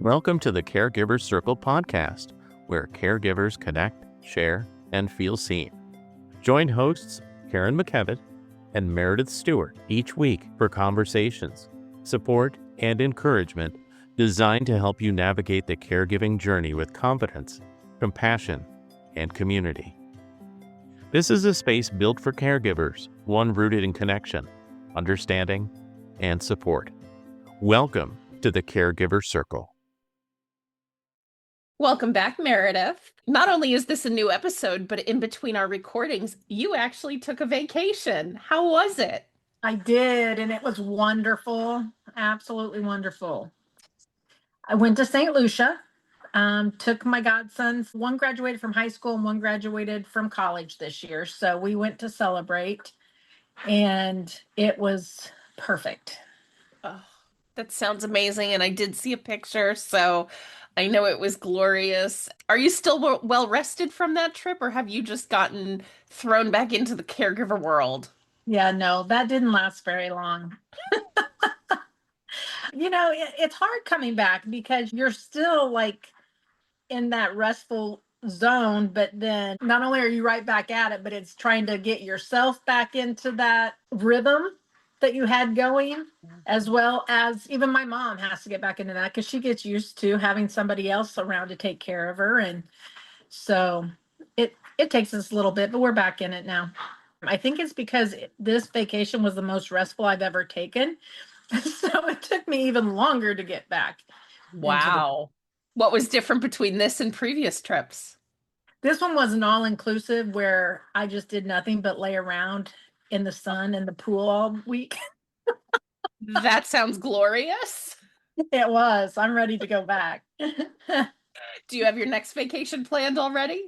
Welcome to the Caregiver Circle podcast, where caregivers connect, share, and feel seen. Join hosts Karen McKevitt and Meredith Stewart each week for conversations, support, and encouragement designed to help you navigate the caregiving journey with confidence, compassion, and community. This is a space built for caregivers, one rooted in connection, understanding, and support. Welcome to the Caregiver Circle. Welcome back, Meredith. Not only is this a new episode, but in between our recordings, you actually took a vacation. How was it? I did, and it was wonderful. Absolutely wonderful. I went to St. Lucia, took my godsons. One graduated from high school and one graduated from college this year. So we went to celebrate, and it was perfect. Oh, that sounds amazing. And I did see a picture, so I know it was glorious. Are you still well rested from that trip, or have you just gotten thrown back into the caregiver world? Yeah, no, that didn't last very long. It's hard coming back because you're still like in that restful zone, but then not only are you right back at it, but it's trying to get yourself back into that rhythm that you had going, as well as even my mom has to get back into that because she gets used to having somebody else around to take care of her. And so it takes us a little bit, but we're back in it now. I think it's because this vacation was the most restful I've ever taken. So it took me even longer to get back. Wow. What was different between this and previous trips? This one was an all-inclusive where I just did nothing but lay around in the sun and the pool all week. That sounds glorious. It was. I'm ready to go back. Do you have your next vacation planned already?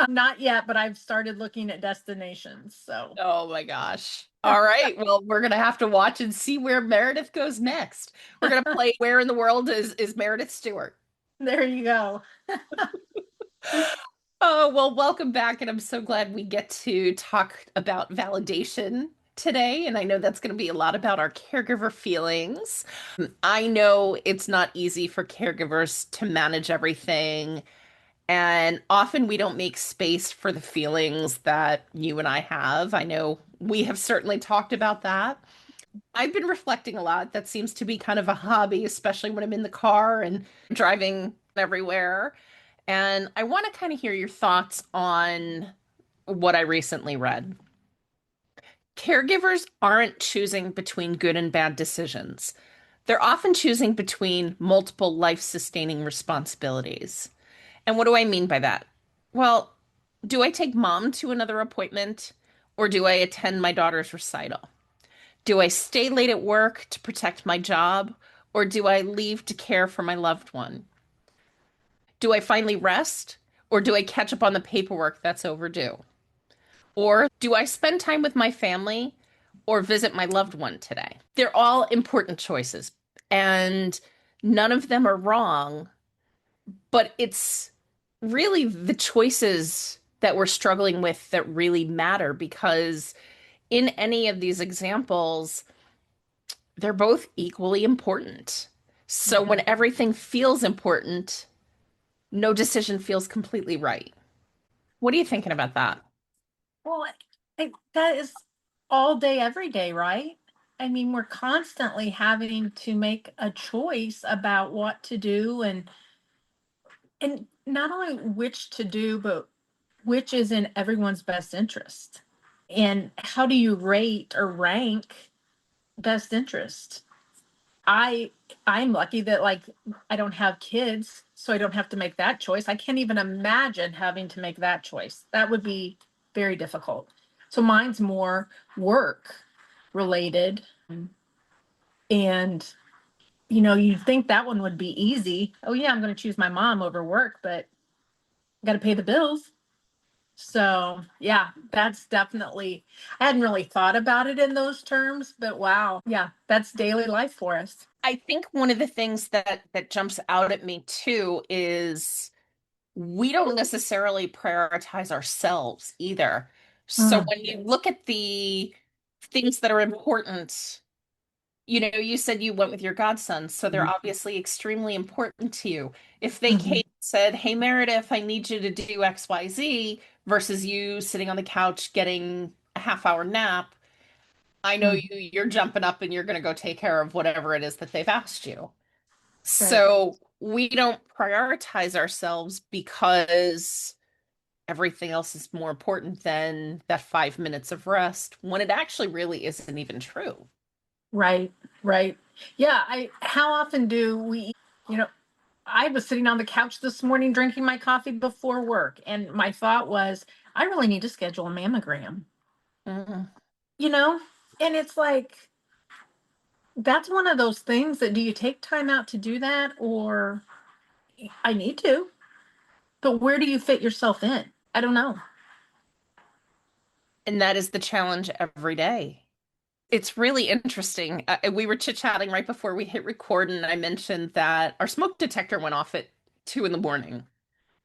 Not yet, but I've started looking at destinations. So. Oh my gosh. All right. Well, we're going to have to watch and see where Meredith goes next. We're going to play Where in the World is Meredith Stewart? There you go. Oh, well, welcome back. And I'm so glad we get to talk about validation today. And I know that's going to be a lot about our caregiver feelings. I know it's not easy for caregivers to manage everything. And often we don't make space for the feelings that you and I have. I know we have certainly talked about that. I've been reflecting a lot. That seems to be kind of a hobby, especially when I'm in the car and driving everywhere. And I want to kind of hear your thoughts on what I recently read. Caregivers aren't choosing between good and bad decisions. They're often choosing between multiple life-sustaining responsibilities. And what do I mean by that? Well, do I take mom to another appointment, or do I attend my daughter's recital? Do I stay late at work to protect my job, or do I leave to care for my loved one? Do I finally rest, or do I catch up on the paperwork that's overdue? Or do I spend time with my family or visit my loved one today? They're all important choices, and none of them are wrong, but it's really the choices that we're struggling with that really matter, because in any of these examples, they're both equally important. So when everything feels important, no decision feels completely right. What are you thinking about that? Well, that is all day, every day, right? I mean, we're constantly having to make a choice about what to do and not only which to do, but which is in everyone's best interest. And how do you rate or rank best interest? I'm lucky that I don't have kids, so I don't have to make that choice. I can't even imagine having to make that choice. That would be very difficult. So mine's more work related. And you'd think that one would be easy. Oh yeah, I'm going to choose my mom over work, but I got to pay the bills. So yeah, that's definitely, I hadn't really thought about it in those terms, but wow. Yeah, that's daily life for us. I think one of the things that jumps out at me too is we don't necessarily prioritize ourselves either. So when you look at the things that are important You said you went with your godsons, so they're obviously extremely important to you. If they came Mhm. and said, "Hey, Meredith, I need you to do XYZ," versus you sitting on the couch getting a half-hour nap, I know Mhm. you're jumping up and you're going to go take care of whatever it is that they've asked you. Right. So we don't prioritize ourselves because everything else is more important than that 5 minutes of rest when it actually really isn't even true. Right. Right. Yeah. How often do we, you know, I was sitting on the couch this morning drinking my coffee before work, and my thought was, I really need to schedule a mammogram, Mhm. you know? And it's like, that's one of those things that, do you take time out to do that? Or I need to, but where do you fit yourself in? I don't know. And that is the challenge every day. It's really interesting. We were chit-chatting right before we hit record, and I mentioned that our smoke detector went off at 2 in the morning.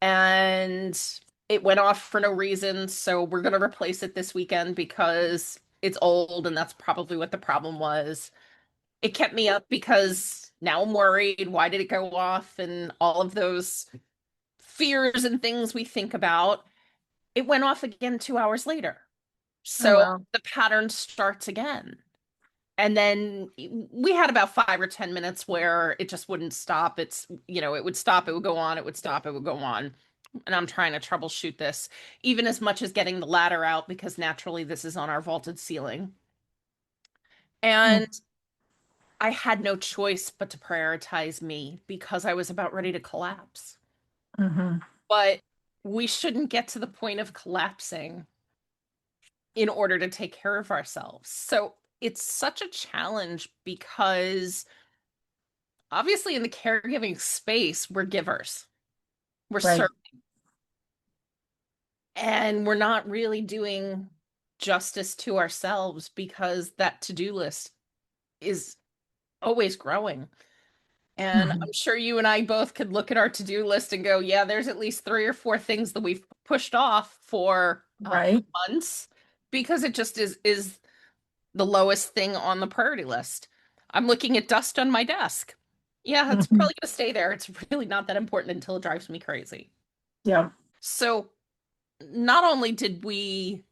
And it went off for no reason. So we're going to replace it this weekend because it's old, and that's probably what the problem was. It kept me up because now I'm worried. Why did it go off? And all of those fears and things we think about. It went off again 2 hours later. Oh, So well. the pattern starts again. And then we had about 5 or 10 minutes where it just wouldn't stop. It would stop, it would go on, it would stop, it would go on. And I'm trying to troubleshoot this, even as much as getting the ladder out, because naturally this is on our vaulted ceiling. And I had no choice but to prioritize me because I was about ready to collapse. Mm-hmm. But we shouldn't get to the point of collapsing in order to take care of ourselves. So it's such a challenge because obviously in the caregiving space, we're givers. We're Right. serving, and we're not really doing justice to ourselves because that to-do list is always growing. And Mm-hmm. I'm sure you and I both could look at our to-do list and go, yeah, there's at least 3 or 4 things that we've pushed off for Right. months because it just is the lowest thing on the priority list. I'm looking at dust on my desk. Yeah, it's Mm-hmm. probably going to stay there. It's really not that important until it drives me crazy. Yeah. So, not only did we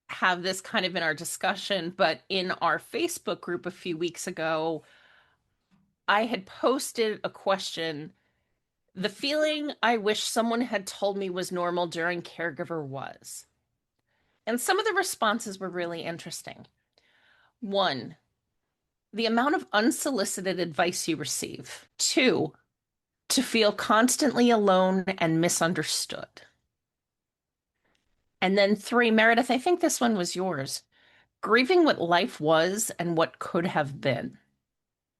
have this kind of in our discussion, but in our Facebook group a few weeks ago, I had posted a question. The feeling I wish someone had told me was normal during caregiver was. And some of the responses were really interesting. One, the amount of unsolicited advice you receive. Two, to feel constantly alone and misunderstood. And then three, Meredith, I think this one was yours. Grieving what life was and what could have been.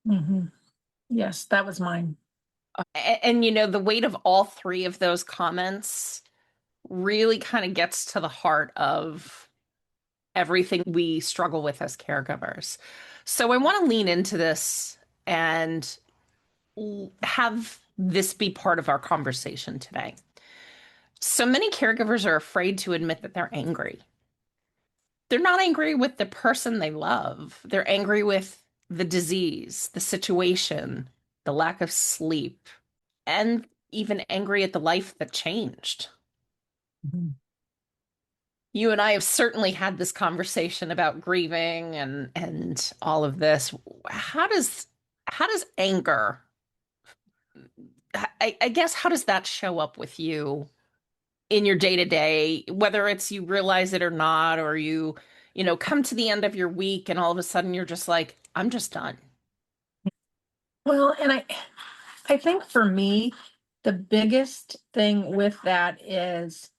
Mm-hmm. Yes, that was mine. And the weight of all three of those comments really kind of gets to the heart of everything we struggle with as caregivers. So I want to lean into this and have this be part of our conversation today. So many caregivers are afraid to admit that they're angry. They're not angry with the person they love, they're angry with the disease, the situation, the lack of sleep, and even angry at the life that changed. Mhm. You and I have certainly had this conversation about grieving and all of this. How does anger, I guess, how does that show up with you in your day to day, whether it's you realize it or not, or you come to the end of your week and all of a sudden you're just like, I'm just done. Well, and I think for me, the biggest thing with that is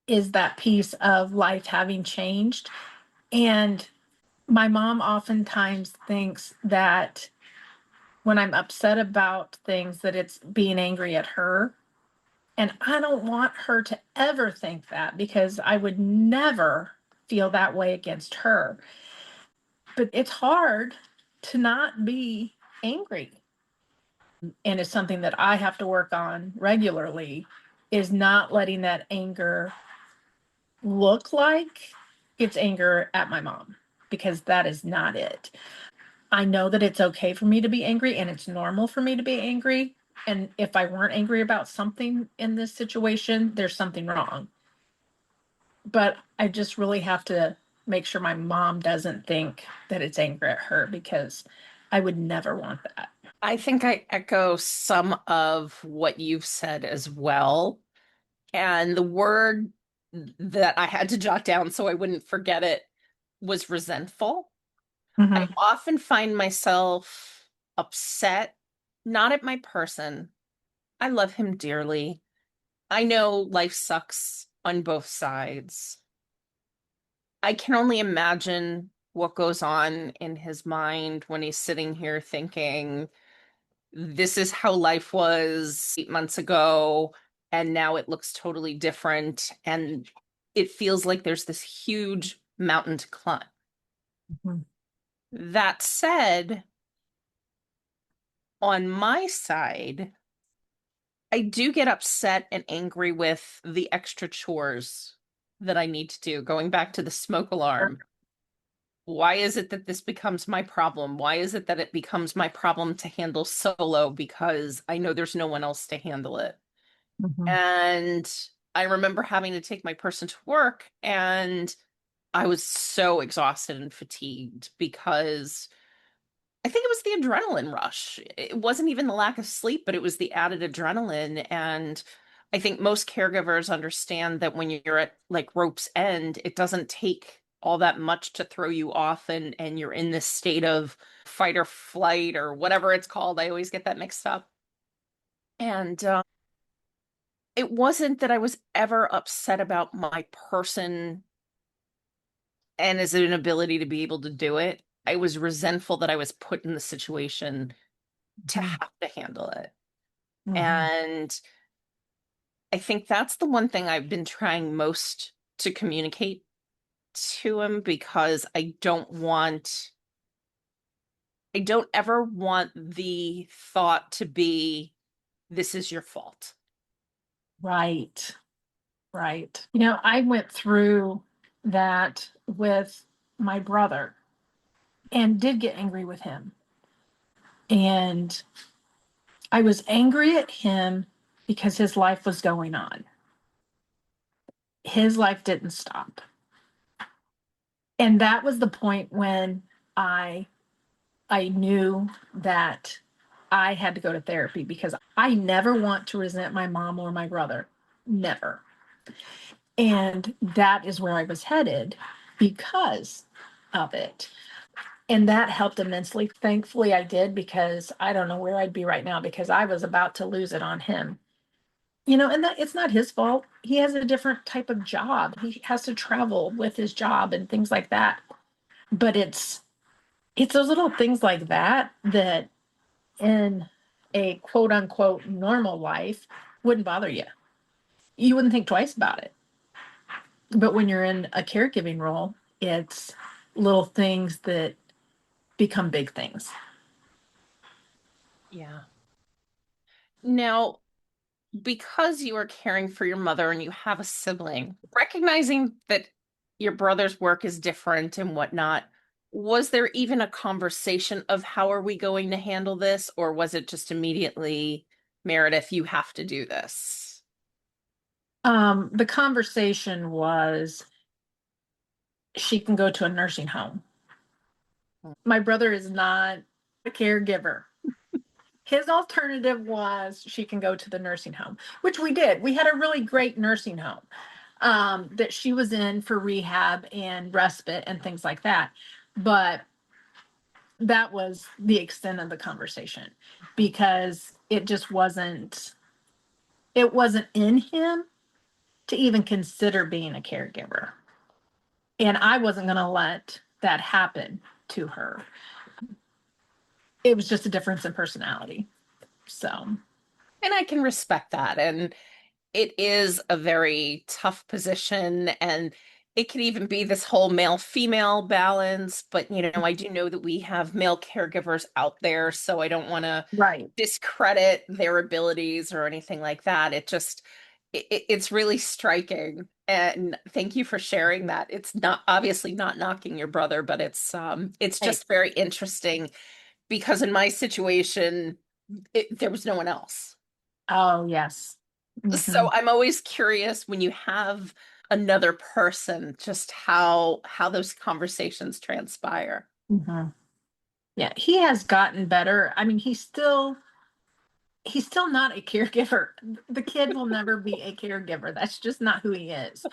that piece of life having changed. And my mom oftentimes thinks that when I'm upset about things, that it's being angry at her. And I don't want her to ever think that, because I would never feel that way against her. But it's hard to not be angry. And it's something that I have to work on regularly, is not letting that anger look like it's anger at my mom. because that is not it. I know that it's okay for me to be angry and it's normal for me to be angry. And if I weren't angry about something in this situation, there's something wrong. But I just really have to make sure my mom doesn't think that it's anger at her, because I would never want that. I think I echo some of what you've said as well. And the word that I had to jot down so I wouldn't forget it was resentful. I Mhm. often find myself upset, not at my person. I love him dearly. I know life sucks on both sides. I can only imagine what goes on in his mind when he's sitting here thinking, this is how life was 8 months ago, and now it looks totally different. And it feels like there's this huge mountain to climb. Mhm. That said, on my side, I do get upset and angry with the extra chores that I need to do. Going back to the smoke alarm, why is it that this becomes my problem? Why is it that it becomes my problem to handle solo? Because I know there's no one else to handle it. Mhm. And I remember having to take my person to work, and I was so exhausted and fatigued because I think it was the adrenaline rush. It wasn't even the lack of sleep, but it was the added adrenaline. And I think most caregivers understand that when you're at like rope's end, it doesn't take all that much to throw you off, and you're in this state of fight or flight or whatever it's called. I always get that mixed up. And it wasn't that I was ever upset about my person and his inability to be able to do it. I was resentful that I was put in the situation to Mhm. have to handle it. Mhm. And I think that's the one thing I've been trying most to communicate to him, because I don't ever want the thought to be, this is your fault. Right. Right. I went through that with my brother and did get angry with him. And I was angry at him because his life was going on. His life didn't stop. And that was the point when I I knew that I had to go to therapy, because I never want to resent my mom or my brother. Never. And that is where I was headed because of it. And that helped immensely. Thankfully, I did, because I don't know where I'd be right now, because I was about to lose it on him. And that it's not his fault. He has a different type of job. He has to travel with his job and things like that. But it's those little things like that that in a quote unquote normal life wouldn't bother you. You wouldn't think twice about it. But when you're in a caregiving role, it's little things that become big things. Yeah. Now, because you are caring for your mother and you have a sibling, recognizing that your brother's work is different and whatnot, was there even a conversation of how are we going to handle this? Or was it just immediately, Meredith, you have to do this? The conversation was, she can go to a nursing home. My brother is not a caregiver. His alternative was, she can go to the nursing home, which we did. We had a really great nursing home that she was in for rehab and respite and things like that. But that was the extent of the conversation, because it wasn't in him to even consider being a caregiver. And I wasn't going to let that happen to her. It was just a difference in personality. So, And I can respect that. And it is a very tough position, and it can even be this whole male female balance. But, I do know that we have male caregivers out there, so I don't want to right. discredit their abilities or anything like that. It's really striking. And thank you for sharing that. It's not obviously not knocking your brother, but it's Hey. just very interesting because in my situation, there was no one else. Oh, yes. So Hmm. I'm always curious when you have another person, just how those conversations transpire. Hmm. Yeah, he has gotten better. I mean, he's still not a caregiver. The kid will never be a caregiver. That's just not who he is.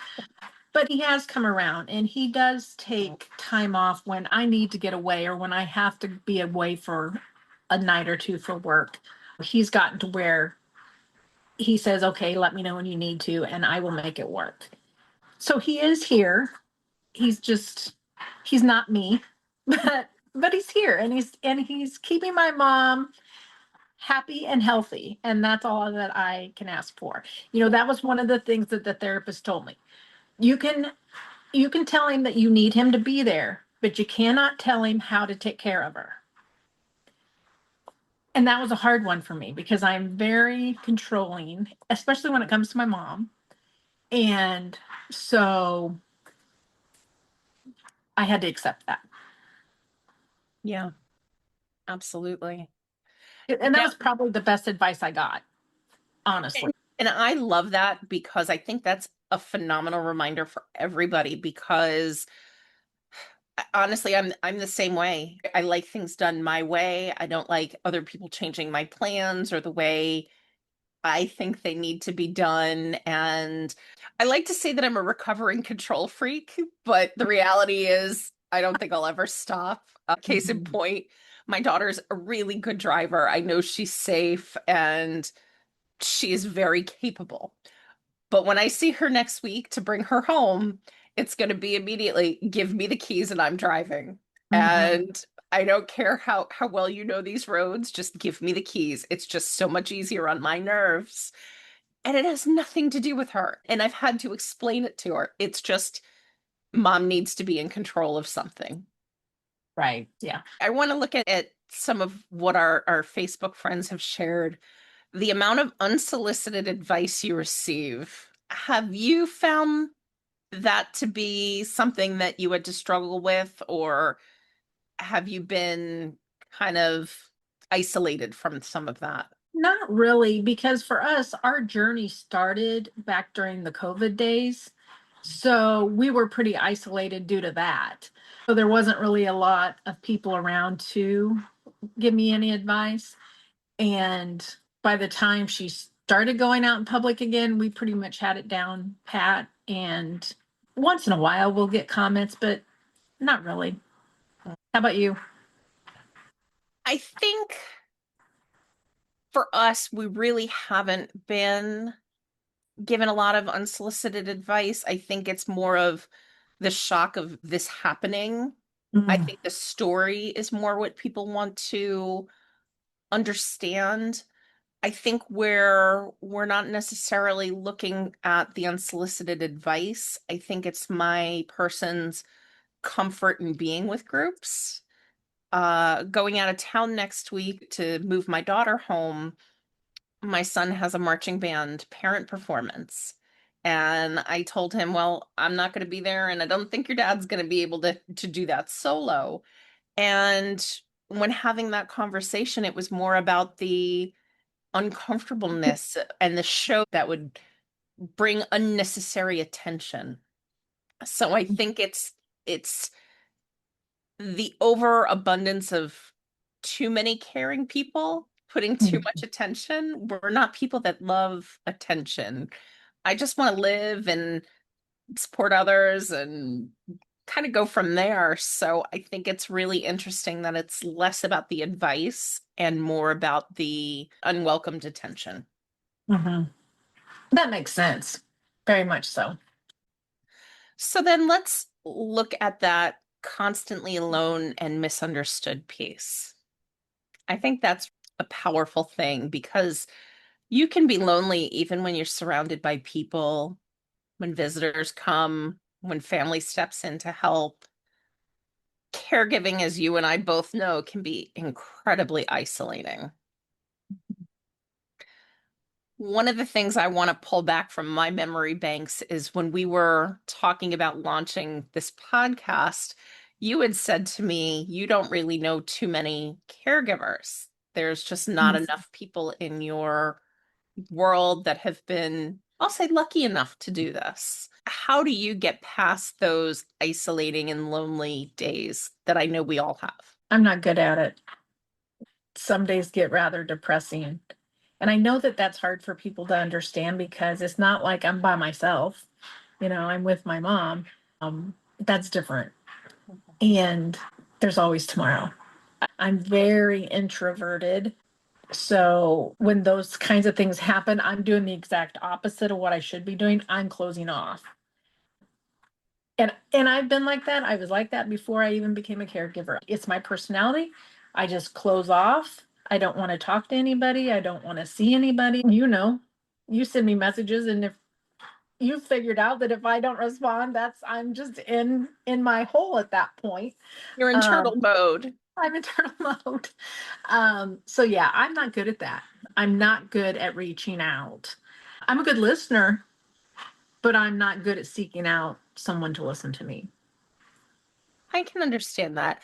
But he has come around and he does take time off when I need to get away or when I have to be away for a night or two for work. He's gotten to where he says, okay, let me know when you need to, and I will make it work. So he is here. He's just, he's not me, but he's here and he's keeping my mom happy and healthy. And that's all that I can ask for. That was one of the things that the therapist told me. You can you can tell him that you need him to be there, but you cannot tell him how to take care of her. And that was a hard one for me because I'm very controlling, especially when it comes to my mom. And so I had to accept that. Yeah, absolutely. And that Now, was probably the best advice I got, honestly. and I love that because I think that's a phenomenal reminder for everybody because honestly, I'm the same way. I like things done my way. I don't like other people changing my plans or the way I think they need to be done. And I like to say that I'm a recovering control freak, but the reality is I don't think I'll ever stop. Case in Mhm. point, my daughter's a really good driver. I know she's safe and she is very capable. But when I see her next week to bring her home, it's going to be immediately give me the keys and I'm driving. Mhm. And I don't care how well you know these roads, just give me the keys. It's just so much easier on my nerves. And it has nothing to do with her. And I've had to explain it to her. It's just mom needs to be in control of something. Right. Yeah. I want to look at some of what our Facebook friends have shared. The amount of unsolicited advice you receive. Have you found that to be something that you had to struggle with, or have you been kind of isolated from some of that? Not really, because for us, our journey started back during the COVID days. So we were pretty isolated due to that. So there wasn't really a lot of people around to give me any advice. And by the time she started going out in public again, we pretty much had it down pat. And once in a while, we'll get comments, but not really. How about you? I think for us, we really haven't been given a lot of unsolicited advice. I think it's more of the shock of this happening. I Mm. think the story is more what people want to understand. I think we're not necessarily looking at the unsolicited advice. I think it's my person's comfort in being with groups. Going out of town next week to move my daughter home, my son has a marching band parent performance. And I told him, well, I'm not going to be there, and I don't think your dad's going to be able to do that solo. And when having that conversation, it was more about the uncomfortableness and the show that would bring unnecessary attention. So I think it's the overabundance of too many caring people putting too much attention. We're not people that love attention. I just want to live and support others and kind of go from there. So I think it's really interesting that it's less about the advice and more about the unwelcomed attention. Mhm. That makes sense. Very much so. So then let's look at that constantly alone and misunderstood piece. I think that's a powerful thing because you can be lonely even when you're surrounded by people, when visitors come, when family steps in to help. Caregiving, as you and I both know, can be incredibly isolating. One of the things I want to pull back from my memory banks is when we were talking about launching this podcast, you had said to me, you don't really know too many caregivers. There's just not Mm. enough people in your world that have been, I'll say, lucky enough to do this. How do you get past those isolating and lonely days that I know we all have? I'm not good at it. Some days get rather depressing. And I know that that's hard for people to understand because it's not like I'm by myself. I'm with my mom. That's different. And there's always tomorrow. I'm very introverted. So when those kinds of things happen, I'm doing the exact opposite of what I should be doing. I'm closing off. And I've been like that. I was like that before I even became a caregiver. It's my personality. I just close off. I don't want to talk to anybody. I don't want to see anybody. You send me messages, and if you figured out that if I don't respond, I'm just in my hole at that point. You're in turtle Um, mode. I'm in turtle mode. So yeah, I'm not good at that. I'm not good at reaching out. I'm a good listener, but I'm not good at seeking out someone to listen to me. I can understand that.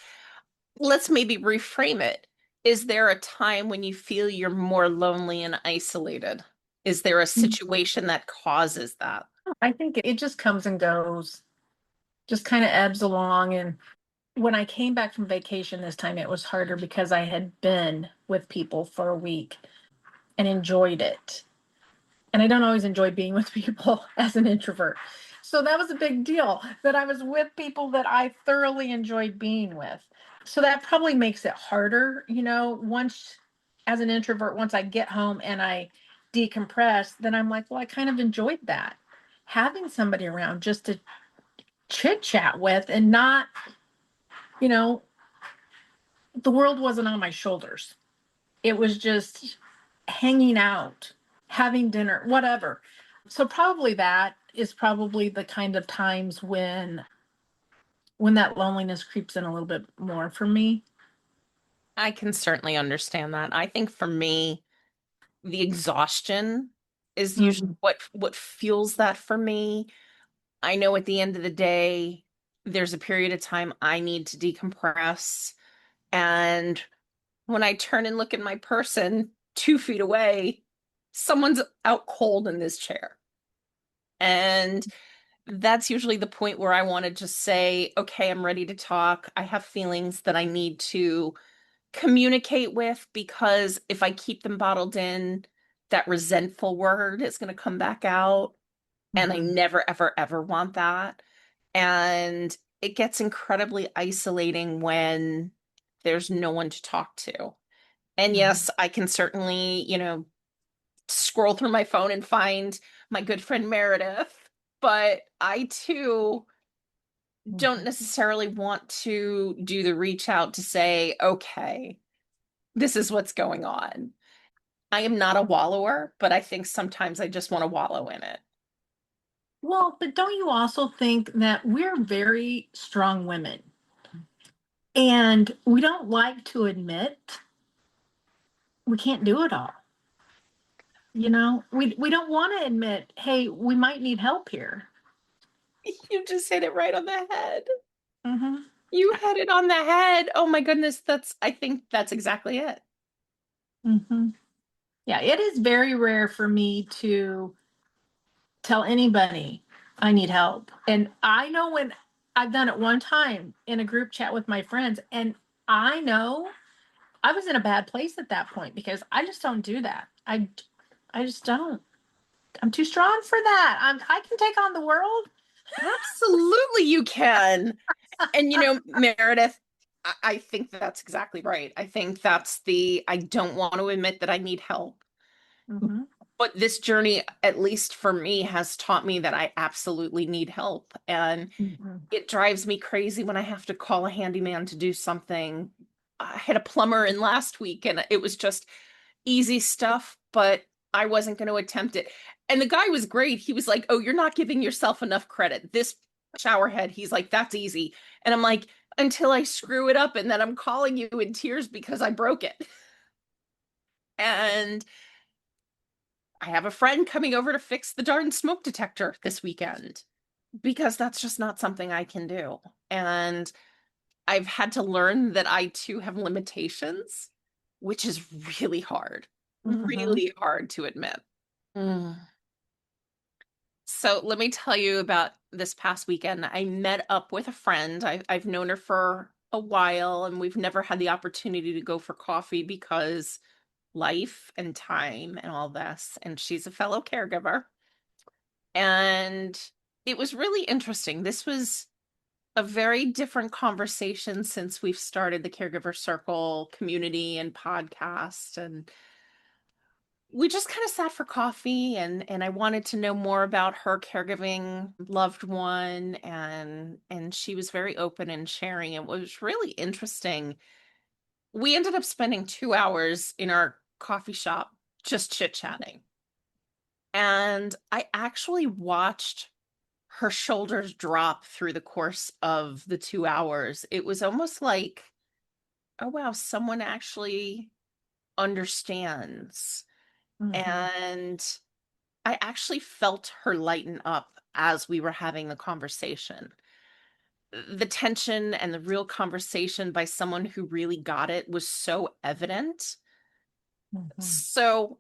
Let's maybe reframe it. Is there a time when you feel you're more lonely and isolated? Is there a situation that causes that? I think it just comes and goes, just kind of ebbs along. And when I came back from vacation this time, it was harder because I had been with people for a week and enjoyed it. And I don't always enjoy being with people as an introvert. So that was a big deal that I was with people that I thoroughly enjoyed being with. So that probably makes it harder, once as an introvert, once I get home and I decompress, then I'm like, well, I kind of enjoyed that. Having somebody around just to chit chat with and not, you know, the world wasn't on my shoulders. It was just hanging out, having dinner, whatever. So probably that is probably the kind of times when that loneliness creeps in a little bit more for me. I can certainly understand that. I think for me, the exhaustion is usually Mhm. what fuels that for me. I know at the end of the day, there's a period of time I need to decompress. And when I turn and look at my person 2 feet away, someone's out cold in this chair. And that's usually the point where I want to just say, okay, I'm ready to talk. I have feelings that I need to communicate with because if I keep them bottled in, that resentful word is going to come back out. And I Mhm. never, ever, ever want that. And it gets incredibly isolating when there's no one to talk to. And Mhm. yes, I can certainly, scroll through my phone and find my good friend Meredith, but I too don't Mhm. necessarily want to do the reach out to say, okay, this is what's going on. I am not a wallower, but I think sometimes I just want to wallow in it. Well, but don't you also think that we're very strong women and we don't like to admit we can't do it all? We don't want to admit, hey, we might need help here. You just hit it right on the head. Mm-hmm. You hit it on the head. Oh my goodness, I think that's exactly it. Mm-hmm. Yeah, it is very rare for me to tell anybody I need help. And I know when I've done it one time in a group chat with my friends, and I know I was in a bad place at that point because I just don't do that. I just don't. I'm too strong for that. I can take on the world. Absolutely, you can. And Meredith, I think that's exactly right. I think I don't want to admit that I need help. Mm-hmm. But this journey, at least for me, has taught me that I absolutely need help. And Mm-hmm. it drives me crazy when I have to call a handyman to do something. I had a plumber in last week and it was just easy stuff, but I wasn't going to attempt it. And the guy was great. He was like, "Oh, you're not giving yourself enough credit. This shower head," he's like, "that's easy." And I'm like, "Until I screw it up and then I'm calling you in tears because I broke it." And I have a friend coming over to fix the darn smoke detector this weekend because that's just not something I can do. And I've had to learn that I too have limitations, which is really hard, Mhm. really hard to admit. Mm. So let me tell you about this past weekend. I met up with a friend. I've known her for a while, and we've never had the opportunity to go for coffee because life and time and all this. And she's a fellow caregiver. And it was really interesting. This was a very different conversation since we've started the Caregiver Circle community and podcast. And we just kind of sat for coffee, and I wanted to know more about her caregiving loved one, and she was very open in sharing. It was really interesting. We ended up spending 2 hours in our coffee shop just chit-chatting. And I actually watched her shoulders drop through the course of the 2 hours. It was almost like, oh wow, someone actually understands. Mhm. And I actually felt her lighten up as we were having the conversation. The tension and the real conversation by someone who really got it was so evident. Mhm. So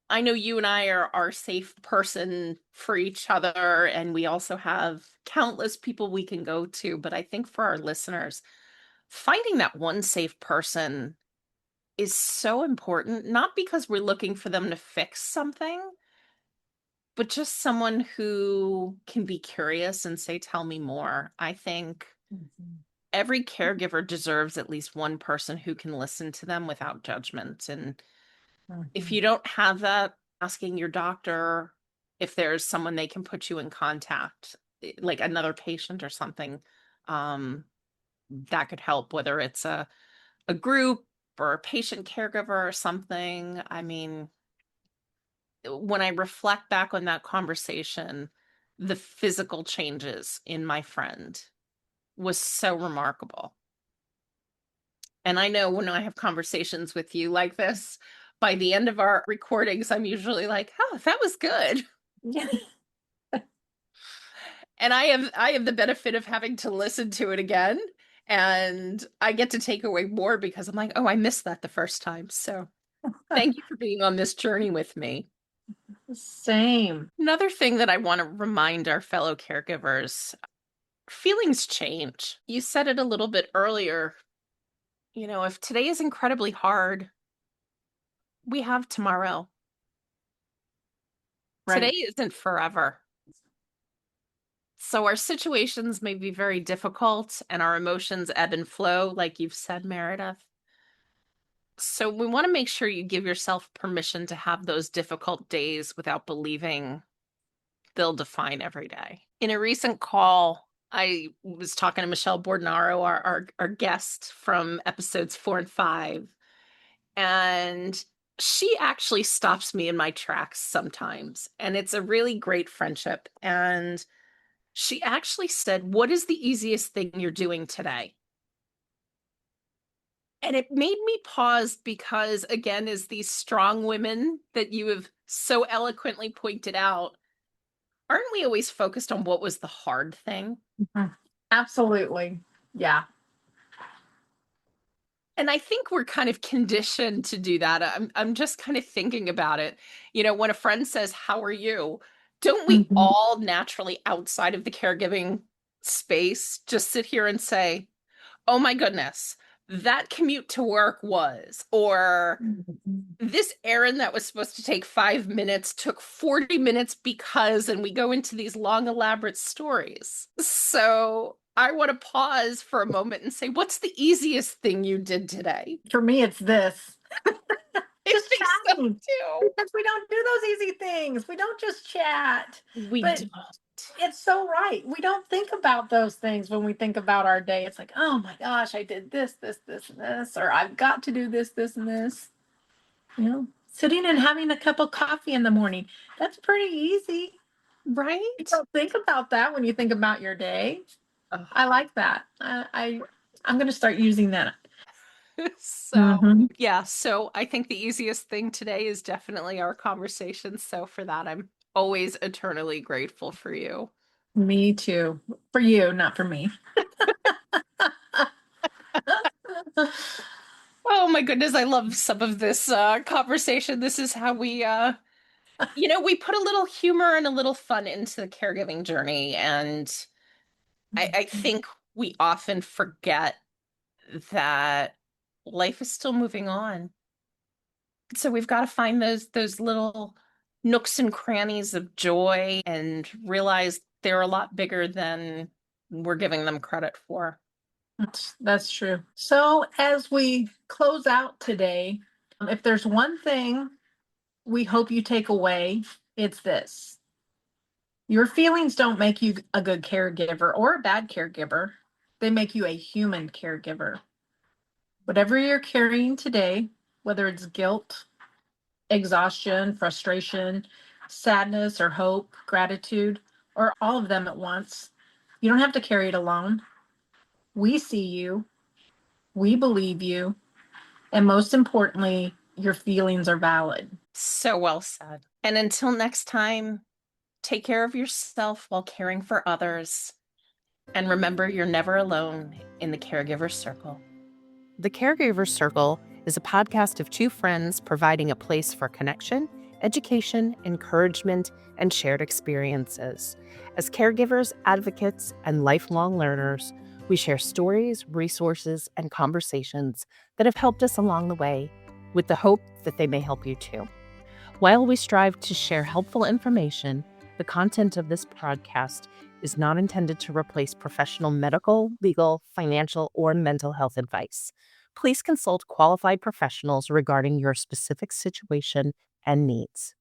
I know you and I are our safe person for each other, and we also have countless people we can go to. But I think for our listeners, finding that one safe person is so important, not because we're looking for them to fix something, but just someone who can be curious and say, tell me more. I think Mhm. every caregiver deserves at least one person who can listen to them without judgment. And if Mhm. you don't have that, asking your doctor if there's someone they can put you in contact, like another patient or something, um, that could help, whether it's a group or a patient caregiver or something. I mean, when I reflect back on that conversation, the physical changes in my friend was so remarkable. And I know when I have conversations with you like this, by the end of our recordings, I'm usually like, oh, that was good. Yeah. And I have the benefit of having to listen to it again. And I get to take away more because I'm like, oh, I missed that the first time. So thank you for being on this journey with me. Same. Another thing that I want to remind our fellow caregivers, feelings change. You said it a little bit earlier. If today is incredibly hard, we have tomorrow. Today Right. isn't forever. So our situations may be very difficult and our emotions ebb and flow, like you've said, Meredith. So we want to make sure you give yourself permission to have those difficult days without believing they'll define every day. In a recent call, I was talking to Michelle Bordonaro, our guest from episodes 4 and 5, and she actually stops me in my tracks sometimes. And it's a really great friendship. And she actually said, what is the easiest thing you're doing today? And it made me pause because, again, as these strong women that you have so eloquently pointed out, aren't we always focused on what was the hard thing? Mhm. Absolutely. Yeah. And I think we're kind of conditioned to do that. I'm just kind of thinking about it. When a friend says, "How are you?" Don't we Mhm. all naturally outside of the caregiving space just sit here and say, "Oh my goodness, that commute to work was," or Mhm. this errand that was supposed to take 5 minutes took 40 minutes because, and we go into these long, elaborate stories. So I want to pause for a moment and say, what's the easiest thing you did today? For me, it's this. I Just think so chatting. too. Because we don't do those easy things. We don't just chat. We But don't. it's so right. We don't think about those things when we think about our day. It's like, oh my gosh, I did this, this, this, and this, or I've got to do this, this, and this. Sitting and having a cup of coffee in the morning. That's pretty easy. You Right? don't think about that when you think about your day. Oh, I like that. I'm going to start using that. So, Mhm. yeah, so I think the easiest thing today is definitely our conversation. So, for that, I'm always eternally grateful for you. Me too. For you, not for me. Oh my goodness, I love some of this conversation. This is how we put a little humor and a little fun into the caregiving journey. And I think we often forget that life is still moving on. So we've got to find those little nooks and crannies of joy and realize they're a lot bigger than we're giving them credit for. That's true. So as we close out today, if there's one thing we hope you take away, it's this. Your feelings don't make you a good caregiver or a bad caregiver. They make you a human caregiver. Whatever you're carrying today, whether it's guilt, exhaustion, frustration, sadness, or hope, gratitude, or all of them at once, you don't have to carry it alone. We see you, we believe you, and most importantly, your feelings are valid. So well said. And until next time, take care of yourself while caring for others. And remember, you're never alone in the Caregiver Circle. The Caregiver Circle is a podcast of two friends providing a place for connection, education, encouragement, and shared experiences. As caregivers, advocates, and lifelong learners, we share stories, resources, and conversations that have helped us along the way, with the hope that they may help you too. While we strive to share helpful information, the content of this podcast is not intended to replace professional medical, legal, financial, or mental health advice. Please consult qualified professionals regarding your specific situation and needs.